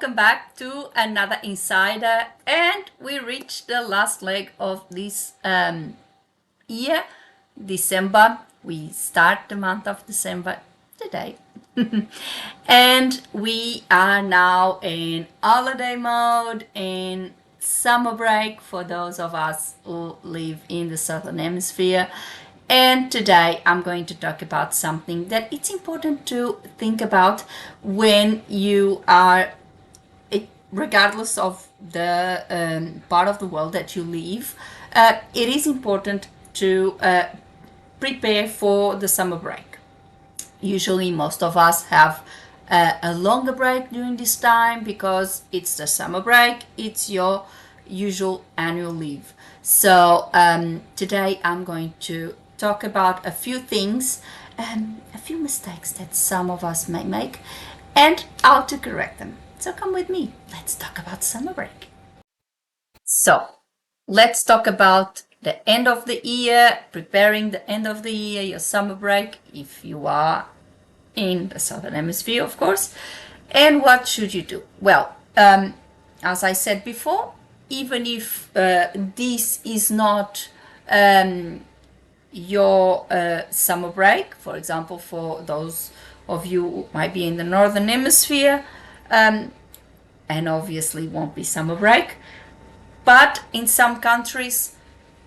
welcome back to another Insider, and we reached the last leg of this year, December. We start the month of December today. And we are now in holiday mode, in summer break for those of us who live in the Southern Hemisphere. And today I'm going to talk about something that it's important to think about when you are, regardless of the part of the world that you live. It is important to prepare for the summer break. Usually most of us have a longer break during this time because it's the summer break, it's your usual annual leave. So today I'm going to talk about a few things, a few mistakes that some of us may make, and how to correct them. So come with me, let's talk about summer break. So let's talk about the end of the year, preparing the end of the year, your summer break, if you are in the Southern Hemisphere, of course. And what should you do? Well, as I said before, even if this is not your summer break, for example, for those of you who might be in the Northern Hemisphere, and obviously won't be summer break, but in some countries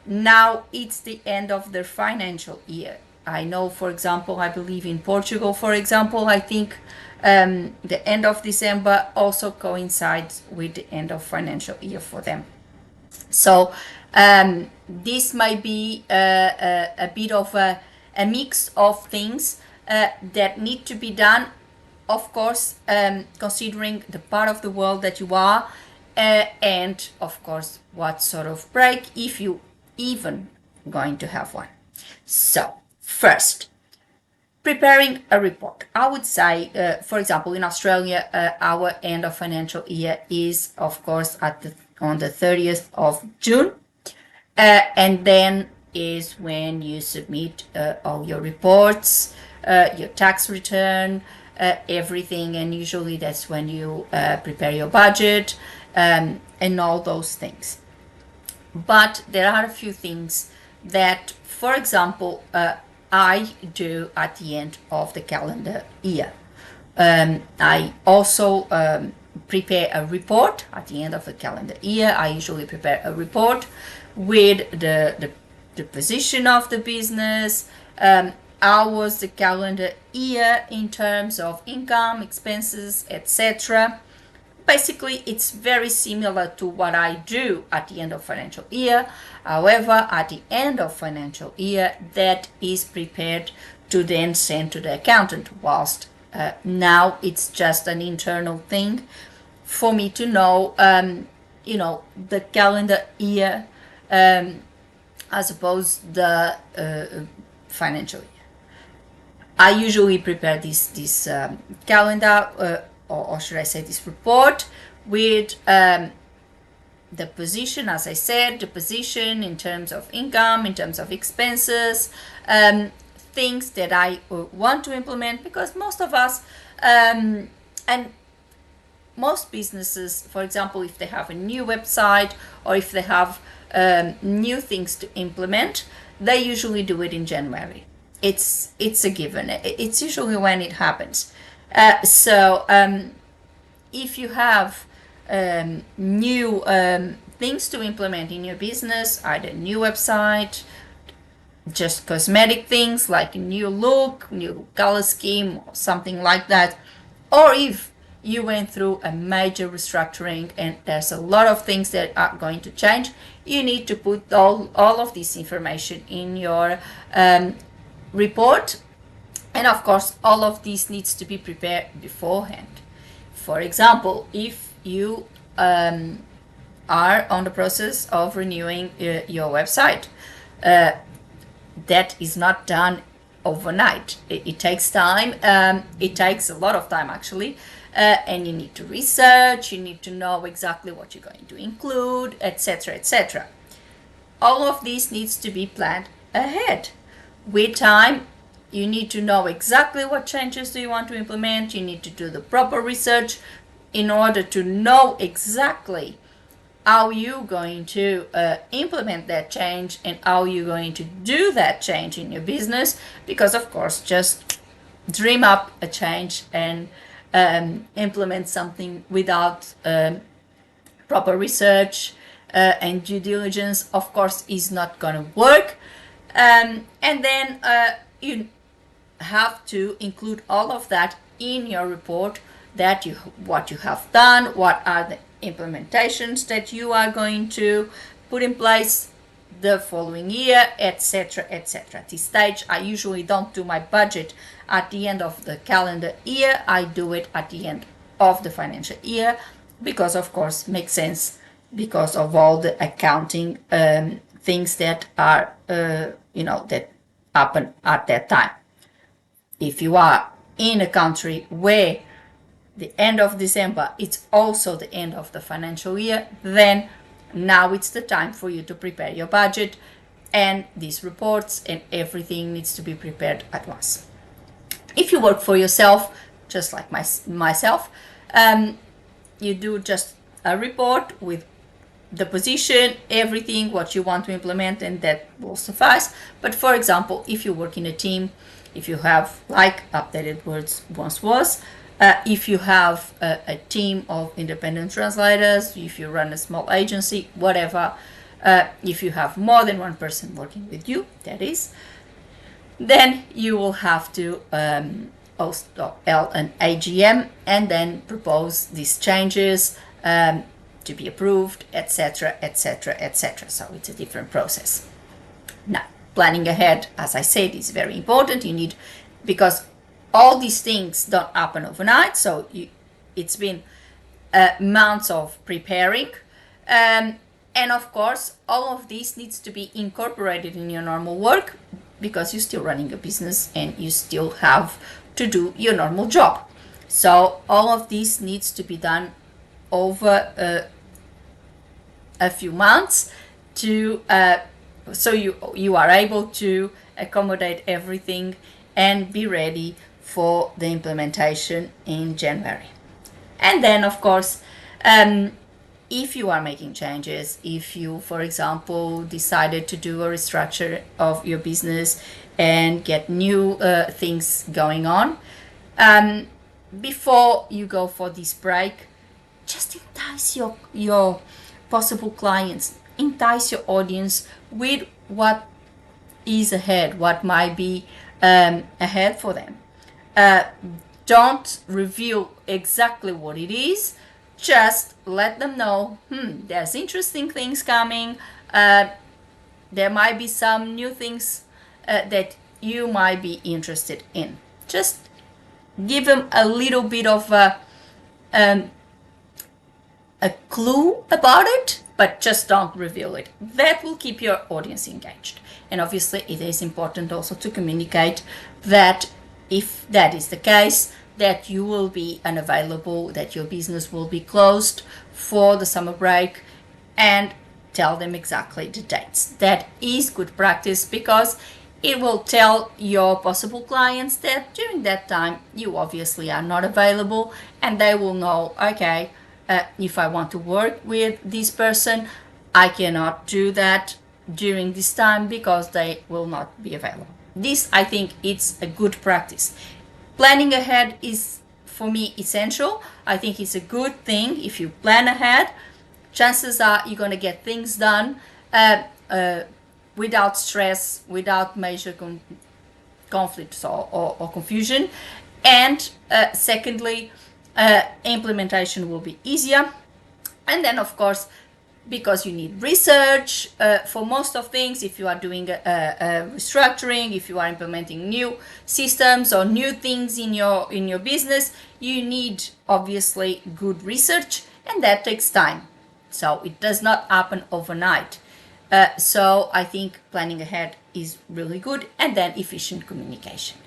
now it's the end of their financial year. I know, for example, I believe in Portugal, for example, I think the end of December also coincides with the end of financial year for them. So this might be a bit of a mix of things that need to be done, of course, considering the part of the world that you are, and of course what sort of break, if you even going to have one. So first, preparing a report. I would say, for example, in Australia, our end of financial year is, of course, on the 30th of June. And then is when you submit all your reports, your tax return, everything. And usually that's when you prepare your budget and all those things. But there are a few things that, for example, I do at the end of the calendar year. I also prepare a report at the end of the calendar year. I usually prepare a report with the position of the business, how was the calendar year in terms of income, expenses, etc. Basically, it's very similar to what I do at the end of financial year. However, at the end of financial year, that is prepared to then send to the accountant, whilst now it's just an internal thing for me to know, the calendar year as opposed the financial year. I usually prepare this calendar, or should I say this report, with the position, as I said, the position in terms of income, in terms of expenses, things that I want to implement, because most of us, and most businesses, for example, if they have a new website or if they have new things to implement, they usually do it in January. It's a given. It's usually when it happens. So if you have new things to implement in your business, either new website, just cosmetic things like a new look, new color scheme, or something like that, or if you went through a major restructuring and there's a lot of things that are going to change, you need to put all of this information in your report. And of course, all of this needs to be prepared beforehand. For example, if you are on the process of renewing your website, that is not done overnight. It takes time. It takes a lot of time, actually. And you need to research, you need to know exactly what you're going to include, etc., etc. All of this needs to be planned ahead. With time, you need to know exactly what changes do you want to implement. You need to do the proper research in order to know exactly how you're going to implement that change and how you're going to do that change in your business. Because of course, just dream up a change and implement something without proper research and due diligence, of course, is not going to work. And then you have to include all of that in your report, that what you have done, what are the implementations that you are going to put in place the following year, etc., etc. At this stage, I usually don't do my budget at the end of the calendar year. I do it at the end of the financial year because, of course, makes sense because of all the accounting things that are, that happen at that time. If you are in a country where the end of December it's also the end of the financial year, then now it's the time for you to prepare your budget, and these reports and everything needs to be prepared at once. If you work for yourself, just like myself, you do just a report with the position, everything, what you want to implement, and that will suffice. But for example, if you work in a team, if you have, like Updated Words once was, if you have a team of independent translators, if you run a small agency, whatever, if you have more than one person working with you, that is, then you will have to host an AGM and then propose these changes to be approved, etc., etc., etc. So it's a different process. Now, planning ahead, as I said, is very important. You need, because all these things don't happen overnight, so it's been months of preparing, and of course all of this needs to be incorporated in your normal work, because you're still running a business and you still have to do your normal job. So all of this needs to be done over a few months to so you are able to accommodate everything and be ready for the implementation in January. And then, of course, if you are making changes, if you, for example, decided to do a restructure of your business and get new things going on, before you go for this break, just entice your possible clients, entice your audience with what is ahead, what might be ahead for them. Don't reveal exactly what it is, just let them know, there's interesting things coming, there might be some new things that you might be interested in. Just give them a little bit of a clue about it, but just don't reveal it. That will keep your audience engaged. And obviously it is important also to communicate that if that is the case, that you will be unavailable, that your business will be closed for the summer break, and tell them exactly the dates. That is good practice, because it will tell your possible clients that during that time you obviously are not available, and they will know, okay, if I want to work with this person, I cannot do that during this time because they will not be available. This, I think, it's a good practice. Planning ahead is, for me, essential. I think it's a good thing. If you plan ahead, chances are you're going to get things done without stress, without major conflicts or confusion. And secondly, implementation will be easier. And then, of course, because you need research for most of things, if you are doing a restructuring, if you are implementing new systems or new things in your business, you need obviously good research, and that takes time. So it does not happen overnight. So I think planning ahead is really good, and then efficient communication.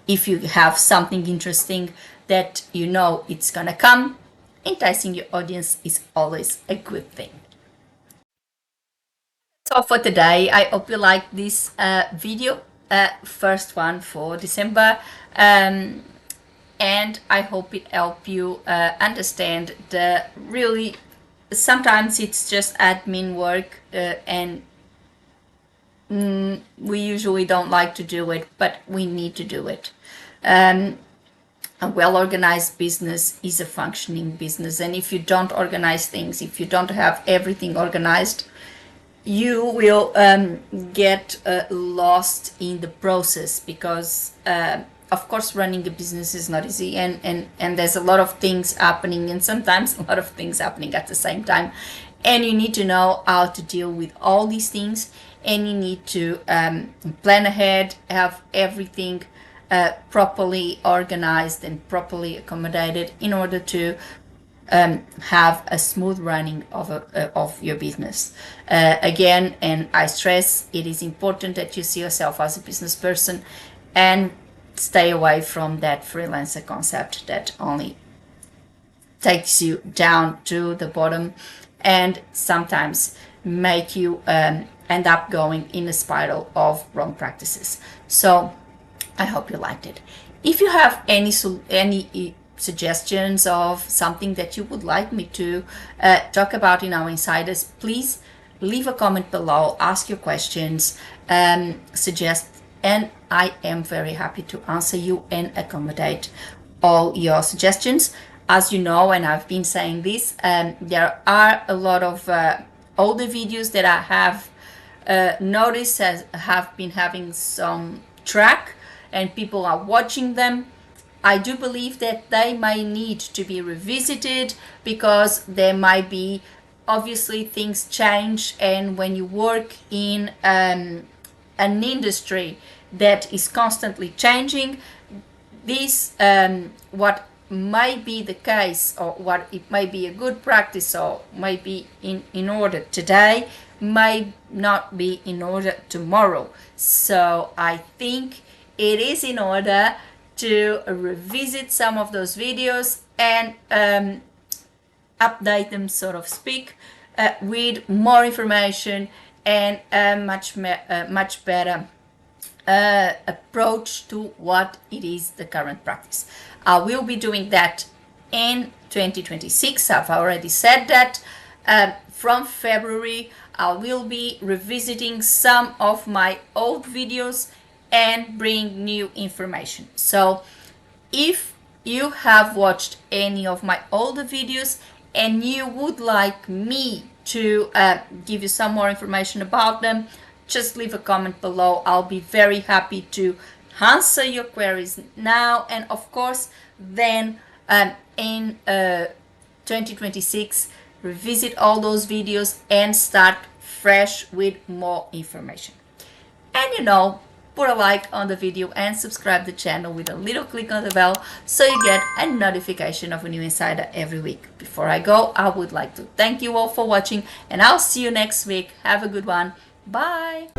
If you have something interesting that you know it's gonna come, enticing your audience is always a good thing. So for today, I hope you like this video, first one for December. and I hope it helped you understand the really, sometimes it's just admin work, and we usually don't like to do it, but we need to do it. A well-organized business is a functioning business, and if you don't organize things, if you don't have everything organized, you will get lost in the process, because of course running a business is not easy, and there's a lot of things happening, and sometimes a lot of things happening at the same time, and you need to know how to deal with all these things, and you need to plan ahead, have everything properly organized and properly accommodated in order to have a smooth running of your business. Again, and I stress, it is important that you see yourself as a business person and stay away from that freelancer concept that only takes you down to the bottom and sometimes make you end up going in a spiral of wrong practices. So I hope you liked it. If you have any suggestions of something that you would like me to talk about in our insiders, please leave a comment below, ask your questions, suggest, and I am very happy to answer you and accommodate all your suggestions. As you know, and I've been saying this, there are a lot of older videos that I have noticed have been having some track, and people are watching them. I do believe that they may need to be revisited, because there might be, obviously things change, and when you work in an industry that is constantly changing, this what might be the case, or what it may be a good practice, or might be in order today, may not be in order tomorrow. So I think it is in order to revisit some of those videos and update them, so to speak, with more information and a much better approach to what it is the current practice. I will be doing that in 2026. I've already said that. From February, I will be revisiting some of my old videos and bring new information. So if you have watched any of my older videos and you would like me to give you some more information about them, just leave a comment below. I'll be very happy to answer your queries now, and of course then in 2026 revisit all those videos and start fresh with more information. And you know, put a like on the video and subscribe the channel with a little click on the bell so you get a notification of a new insider every week. Before I go, I would like to thank you all for watching, and I'll see you next week. Have a good one. Bye.